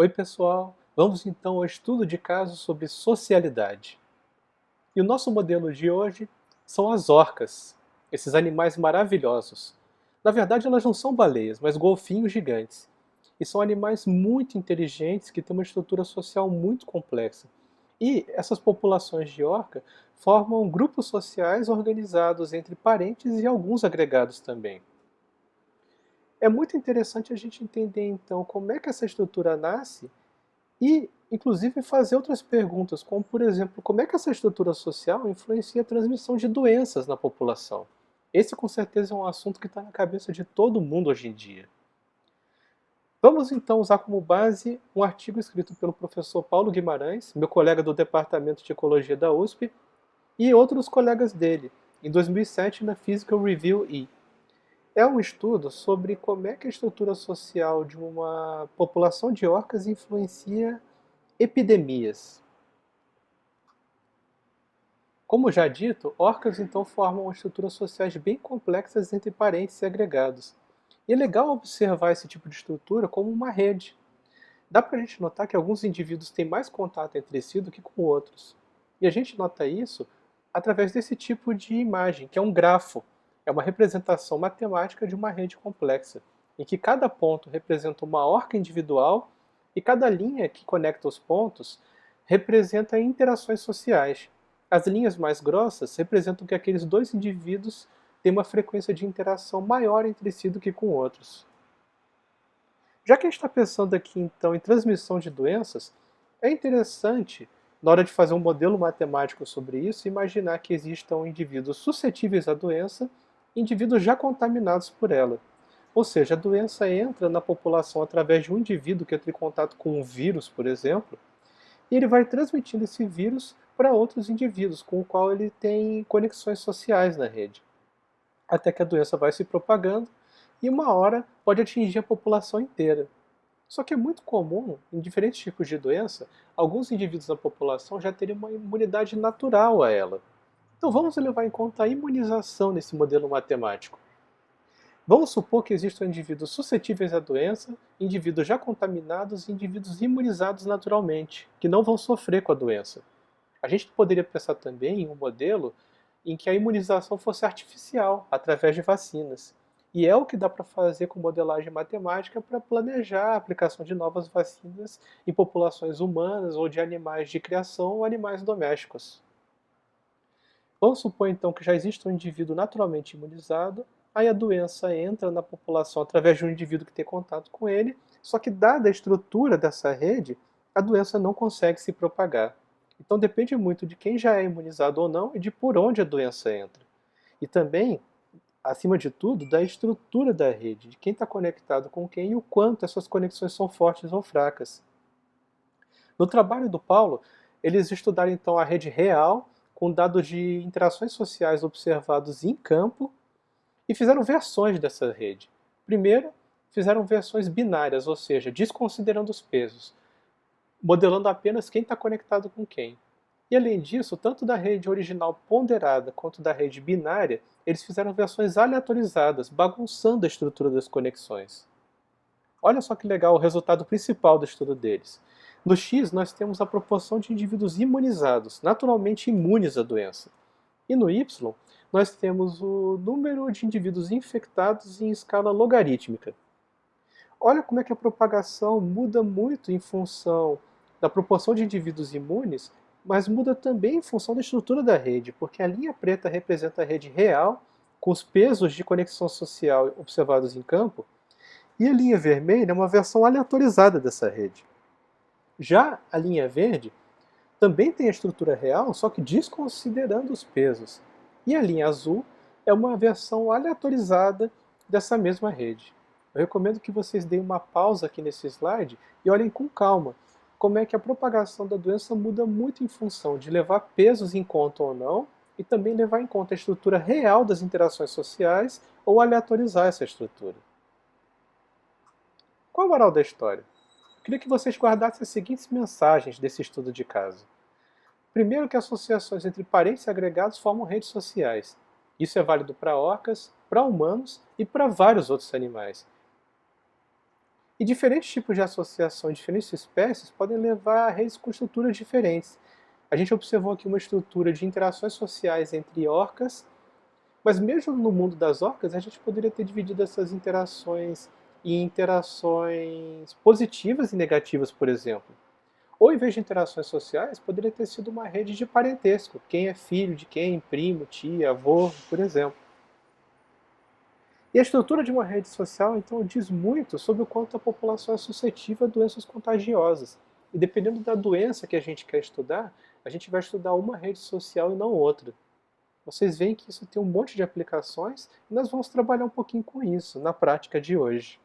Oi pessoal, vamos então ao estudo de caso sobre socialidade. E o nosso modelo de hoje são as orcas, esses animais maravilhosos. Na verdade elas não são baleias, mas golfinhos gigantes. E são animais muito inteligentes que têm uma estrutura social muito complexa. E essas populações de orca formam grupos sociais organizados entre parentes e alguns agregados também. É muito interessante a gente entender então como é que essa estrutura nasce e, inclusive, fazer outras perguntas, como, por exemplo, como é que essa estrutura social influencia a transmissão de doenças na população? Esse, com certeza, é um assunto que está na cabeça de todo mundo hoje em dia. Vamos, então, usar como base um artigo escrito pelo professor Paulo Guimarães, meu colega do Departamento de Ecologia da USP, e outros colegas dele, em 2007 na Physical Review E. É um estudo sobre como é que a estrutura social de uma população de orcas influencia epidemias. Como já dito, orcas então formam estruturas sociais bem complexas entre parentes e agregados. E é legal observar esse tipo de estrutura como uma rede. Dá para a gente notar que alguns indivíduos têm mais contato entre si do que com outros. E a gente nota isso através desse tipo de imagem, que é um grafo. É uma representação matemática de uma rede complexa, em que cada ponto representa uma orca individual e cada linha que conecta os pontos representa interações sociais. As linhas mais grossas representam que aqueles dois indivíduos têm uma frequência de interação maior entre si do que com outros. Já que a gente está pensando aqui então em transmissão de doenças, é interessante, na hora de fazer um modelo matemático sobre isso, imaginar que existam indivíduos suscetíveis à doença e indivíduos já contaminados por ela. Ou seja, a doença entra na população através de um indivíduo que entra em contato com um vírus, por exemplo, e ele vai transmitindo esse vírus para outros indivíduos com o qual ele tem conexões sociais na rede, até que a doença vai se propagando e uma hora pode atingir a população inteira. Só que é muito comum, em diferentes tipos de doença, alguns indivíduos da população já terem uma imunidade natural a ela. Então vamos levar em conta a imunização nesse modelo matemático. Vamos supor que existam indivíduos suscetíveis à doença, indivíduos já contaminados e indivíduos imunizados naturalmente, que não vão sofrer com a doença. A gente poderia pensar também em um modelo em que a imunização fosse artificial, através de vacinas. E é o que dá para fazer com modelagem matemática para planejar a aplicação de novas vacinas em populações humanas ou de animais de criação ou animais domésticos. Vamos supor então que já existe um indivíduo naturalmente imunizado, aí a doença entra na população através de um indivíduo que tem contato com ele, só que dada a estrutura dessa rede, a doença não consegue se propagar. Então depende muito de quem já é imunizado ou não e de por onde a doença entra. E também, acima de tudo, da estrutura da rede, de quem está conectado com quem e o quanto essas conexões são fortes ou fracas. No trabalho do Paulo, eles estudaram então a rede real, com dados de interações sociais observados em campo, e fizeram versões dessa rede. Primeiro, fizeram versões binárias, ou seja, desconsiderando os pesos, modelando apenas quem está conectado com quem. E além disso, tanto da rede original ponderada quanto da rede binária, eles fizeram versões aleatorizadas, bagunçando a estrutura das conexões. Olha só que legal o resultado principal do estudo deles. No X, nós temos a proporção de indivíduos imunizados, naturalmente imunes à doença. E no Y, nós temos o número de indivíduos infectados em escala logarítmica. Olha como é que a propagação muda muito em função da proporção de indivíduos imunes, mas muda também em função da estrutura da rede, porque a linha preta representa a rede real, com os pesos de conexão social observados em campo, e a linha vermelha é uma versão aleatorizada dessa rede. Já a linha verde também tem a estrutura real, só que desconsiderando os pesos. E a linha azul é uma versão aleatorizada dessa mesma rede. Eu recomendo que vocês deem uma pausa aqui nesse slide e olhem com calma como é que a propagação da doença muda muito em função de levar pesos em conta ou não, e também levar em conta a estrutura real das interações sociais ou aleatorizar essa estrutura. Qual a moral da história? Eu queria que vocês guardassem as seguintes mensagens desse estudo de caso. Primeiro, que associações entre parentes agregados formam redes sociais. Isso é válido para orcas, para humanos e para vários outros animais. E diferentes tipos de associação, diferentes espécies, podem levar a redes com estruturas diferentes. A gente observou aqui uma estrutura de interações sociais entre orcas, mas mesmo no mundo das orcas, a gente poderia ter dividido essas interações em interações positivas e negativas, por exemplo. Ou, em vez de interações sociais, poderia ter sido uma rede de parentesco. Quem é filho de quem, primo, tia, avô, por exemplo. E a estrutura de uma rede social, então, diz muito sobre o quanto a população é suscetível a doenças contagiosas. E dependendo da doença que a gente quer estudar, a gente vai estudar uma rede social e não outra. Vocês veem que isso tem um monte de aplicações e nós vamos trabalhar um pouquinho com isso na prática de hoje.